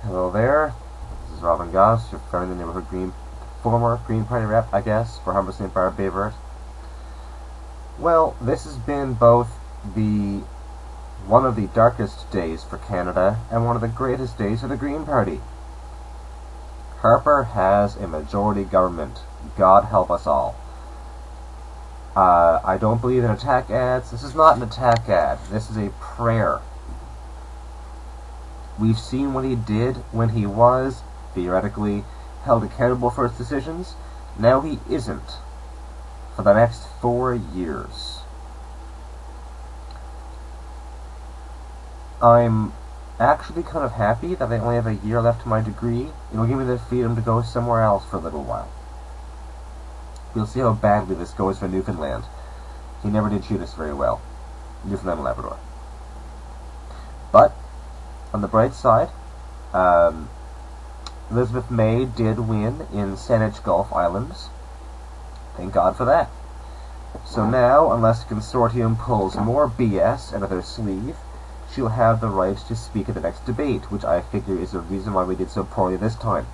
Hello there, this is Robin Gosse, your friend in the neighborhood former Green Party rep, I guess, for Harper St. Barb Beaver. Well, this has been both one of the darkest days for Canada and one of the greatest days for the Green Party. Harper has a majority government. God help us all. I don't believe in attack ads. This is not an attack ad. This is a prayer. We've seen what he did when he was, theoretically, held accountable for his decisions. Now he isn't. For the next 4 years. I'm actually kind of happy that I only have a year left to my degree. It'll give me the freedom to go somewhere else for a little while. We'll see how badly this goes for Newfoundland. He never did shoot us very well. Newfoundland and Labrador. But, on the bright side, E.May did win in Saanich-Gulf Islands. Thank God for that. So now, unless the consortium pulls more BS out of their sleeve, she'll have the right to speak at the next debate, which I figure is the reason why we did so poorly this time.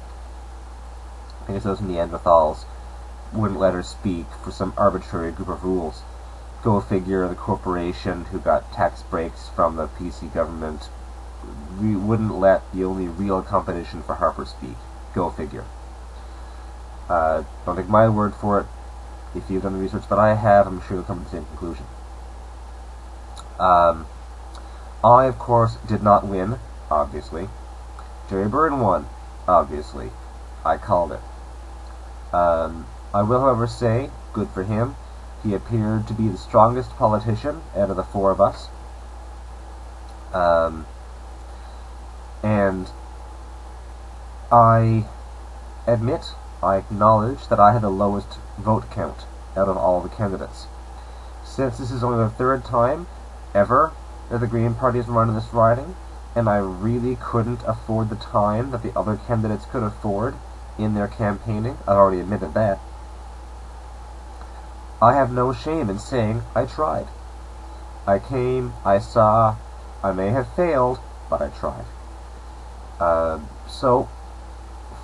I think it's those Neanderthals wouldn't let her speak for some arbitrary group of rules. Go figure, the corporation who got tax breaks from the PC government wouldn't let the only real competition for Harper speak. Go figure. Don't take my word for it. If you've done the research that I have, I'm sure you'll come to the same conclusion. I, of course, did not win, obviously. Jerry Byrne won, obviously. I called it. I will, however, say, good for him. He appeared to be the strongest politician out of the four of us. And I admit, I acknowledge that I had the lowest vote count out of all the candidates. Since this is only the third time ever that the Green Party has run in this riding, and I really couldn't afford the time that the other candidates could afford in their campaigning, I've already admitted that, I have no shame in saying I tried. I came, I saw, I may have failed, but I tried. So,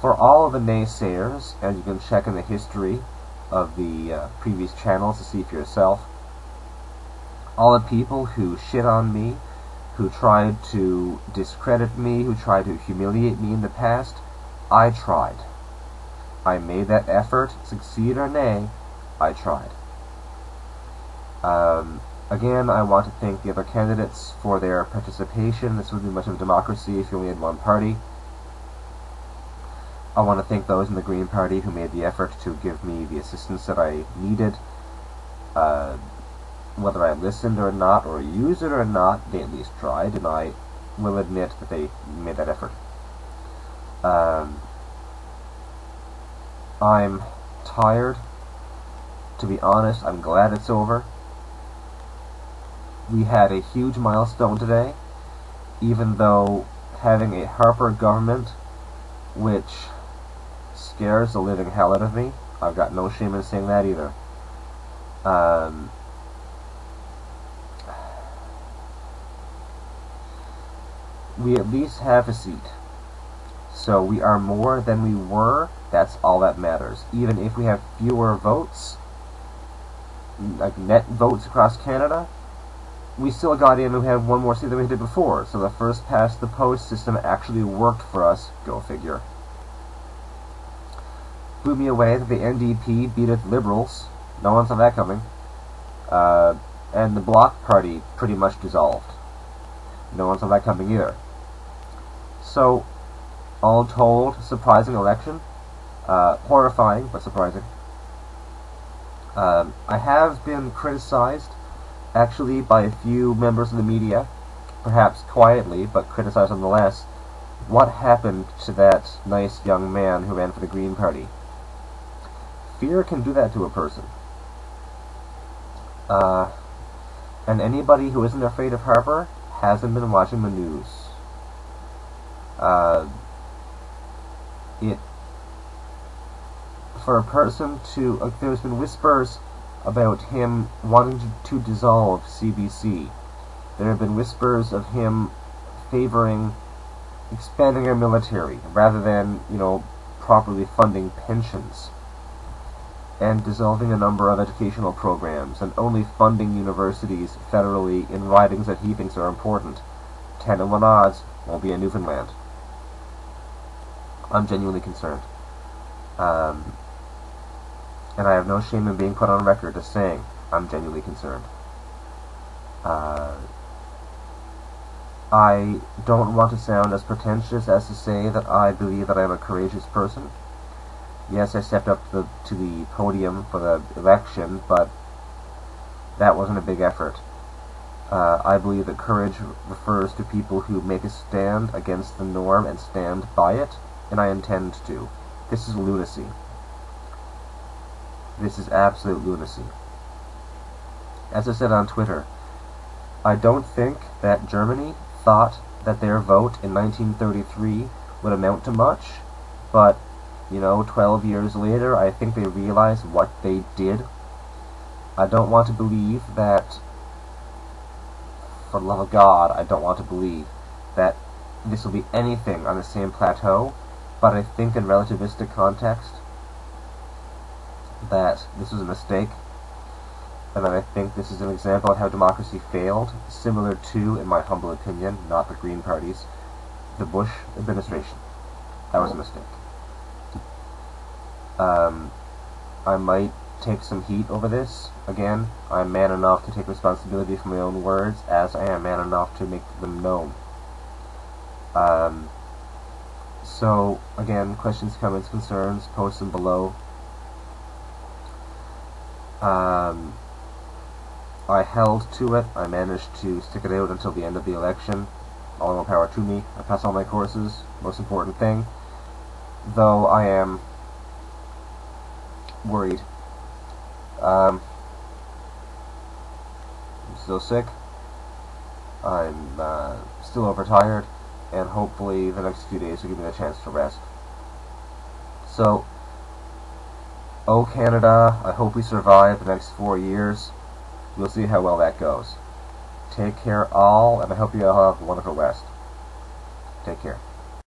for all of the naysayers, and you can check in the history of the previous channels to see for yourself, all the people who shit on me, who tried to discredit me, who tried to humiliate me in the past, I tried. I made that effort, succeed or nay, I tried. Again, I want to thank the other candidates for their participation. This would be much of a democracy if you only had one party. I want to thank those in the Green Party who made the effort to give me the assistance that I needed. Whether I listened or not, or used it or not, they at least tried, and I will admit that they made that effort. I'm tired. To be honest, I'm glad it's over. We had a huge milestone today, even though having a Harper government, which scares the living hell out of me, I've got no shame in saying that either. We at least have a seat. So we are more than we were, that's all that matters. Even if we have fewer votes, like net votes across Canada, we still got in and we had one more seat than we did before. So the first past the post system actually worked for us, go figure. Blew me away that the NDP beat the Liberals. No one saw that coming. And the Bloc Party pretty much dissolved. No one saw that coming either. So, all told, surprising election. Horrifying, but surprising. I have been criticized, actually, by a few members of the media, perhaps quietly, but criticized nonetheless. What happened to that nice young man who ran for the Green Party? Fear can do that to a person. And anybody who isn't afraid of Harper hasn't been watching the news. For a person to, there's been whispers about him wanting to dissolve CBC. There have been whispers of him favoring expanding our military, rather than, properly funding pensions, and dissolving a number of educational programs, and only funding universities federally in ridings that he thinks are important. 10 to 1 odds, won't be in Newfoundland. I'm genuinely concerned. And I have no shame in being put on record as saying I'm genuinely concerned. I don't want to sound as pretentious as to say that I believe that I am a courageous person. Yes, I stepped up to the podium for the election, but that wasn't a big effort. I believe that courage refers to people who make a stand against the norm and stand by it, and I intend to. This is lunacy. This is absolute lunacy. As I said on Twitter, I don't think that Germany thought that their vote in 1933 would amount to much, but, 12 years later, I think they realized what they did. I don't want to believe that, for the love of God, I don't want to believe that this will be anything on the same plateau, but I think in relativistic context that this was a mistake, and that I think this is an example of how democracy failed, similar to, in my humble opinion, not the Green parties, the Bush administration. That was a mistake. I might take some heat over this. Again, I'm man enough to take responsibility for my own words, as I am man enough to make them known. So, again, questions, comments, concerns, post them below. I held to it. I managed to stick it out until the end of the election. All no power to me. I passed all my courses. Most important thing. Though I am worried. I'm still sick. I'm still overtired. And hopefully the next few days will give me a chance to rest. So, oh Canada, I hope we survive the next 4 years. We'll see how well that goes. Take care all, and I hope you all have a wonderful rest. Take care.